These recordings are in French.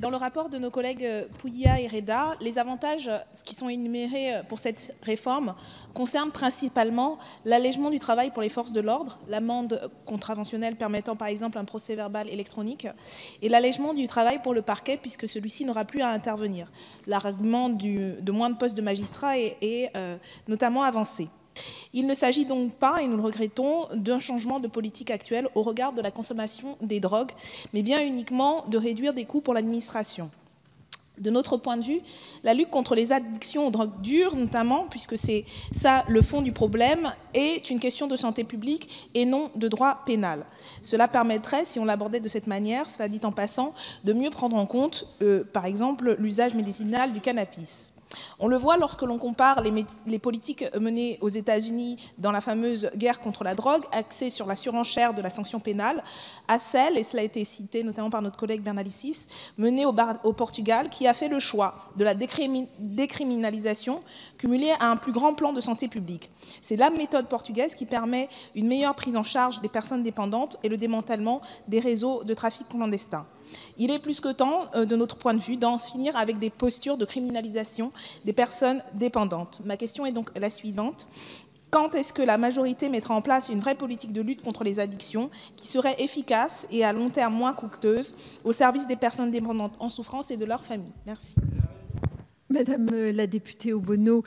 Dans le rapport de nos collègues Pouya et Reda, les avantages qui sont énumérés pour cette réforme concernent principalement l'allègement du travail pour les forces de l'ordre, l'amende contraventionnelle permettant par exemple un procès-verbal électronique, et l'allègement du travail pour le parquet puisque celui-ci n'aura plus à intervenir. L'argument de moins de postes de magistrats est notamment avancé. Il ne s'agit donc pas, et nous le regrettons, d'un changement de politique actuelle au regard de la consommation des drogues, mais bien uniquement de réduire des coûts pour l'administration. De notre point de vue, la lutte contre les addictions aux drogues dures, notamment, puisque c'est ça le fond du problème, est une question de santé publique et non de droit pénal. Cela permettrait, si on l'abordait de cette manière, cela dit en passant, de mieux prendre en compte, par exemple, l'usage médicinal du cannabis. On le voit lorsque l'on compare les politiques menées aux États-Unis dans la fameuse guerre contre la drogue, axée sur la surenchère de la sanction pénale, à celle, et cela a été cité notamment par notre collègue Bernalicis, menée au Portugal, qui a fait le choix de la décriminalisation cumulée à un plus grand plan de santé publique. C'est la méthode portugaise qui permet une meilleure prise en charge des personnes dépendantes et le démantèlement des réseaux de trafic clandestin. Il est plus que temps, de notre point de vue, d'en finir avec des postures de criminalisation des personnes dépendantes. Ma question est donc la suivante. Quand est-ce que la majorité mettra en place une vraie politique de lutte contre les addictions qui serait efficace et à long terme moins coûteuse au service des personnes dépendantes en souffrance et de leurs familles? Merci. Madame la députée Obono,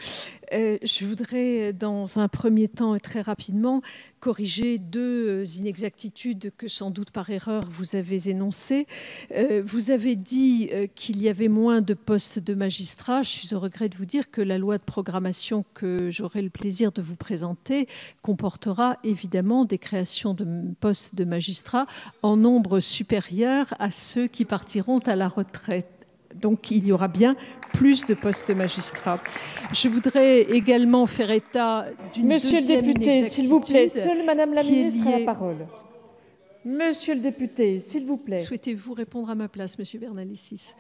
je voudrais dans un premier temps et très rapidement corriger deux inexactitudes que sans doute par erreur vous avez énoncées. Vous avez dit qu'il y avait moins de postes de magistrats. Je suis au regret de vous dire que la loi de programmation que j'aurai le plaisir de vous présenter comportera évidemment des créations de postes de magistrats en nombre supérieur à ceux qui partiront à la retraite. Donc, il y aura bien plus de postes de magistrats. Je voudrais également faire état d'une deuxième inexactitude. Monsieur le député, s'il vous plaît, seule Madame la ministre a la parole. Monsieur le député, s'il vous plaît. Souhaitez-vous répondre à ma place, Monsieur Bernalicis?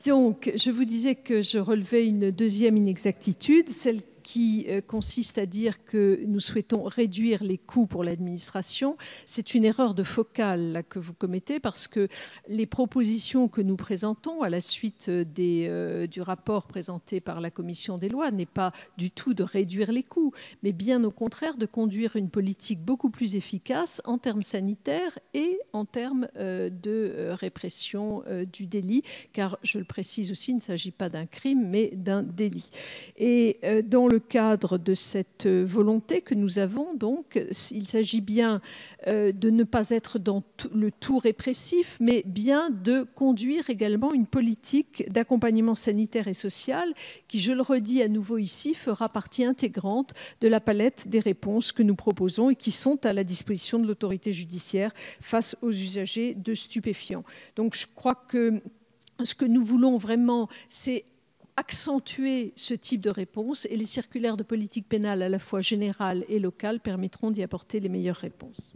Donc, je vous disais que je relevais une deuxième inexactitude, celle qui consiste à dire que nous souhaitons réduire les coûts pour l'administration. C'est une erreur de focale là, que vous commettez parce que les propositions que nous présentons à la suite du rapport présenté par la Commission des lois n'est pas du tout de réduire les coûts, mais bien au contraire de conduire une politique beaucoup plus efficace en termes sanitaires et en termes de répression du délit, car je le précise aussi, il ne s'agit pas d'un crime, mais d'un délit. Et dans le cadre de cette volonté que nous avons, donc, il s'agit bien de ne pas être dans le tout répressif, mais bien de conduire également une politique d'accompagnement sanitaire et social qui, je le redis à nouveau ici, fera partie intégrante de la palette des réponses que nous proposons et qui sont à la disposition de l'autorité judiciaire face aux usagers de stupéfiants. Donc, je crois que ce que nous voulons vraiment, c'est accentuer ce type de réponse et les circulaires de politique pénale à la fois générale et locale permettront d'y apporter les meilleures réponses.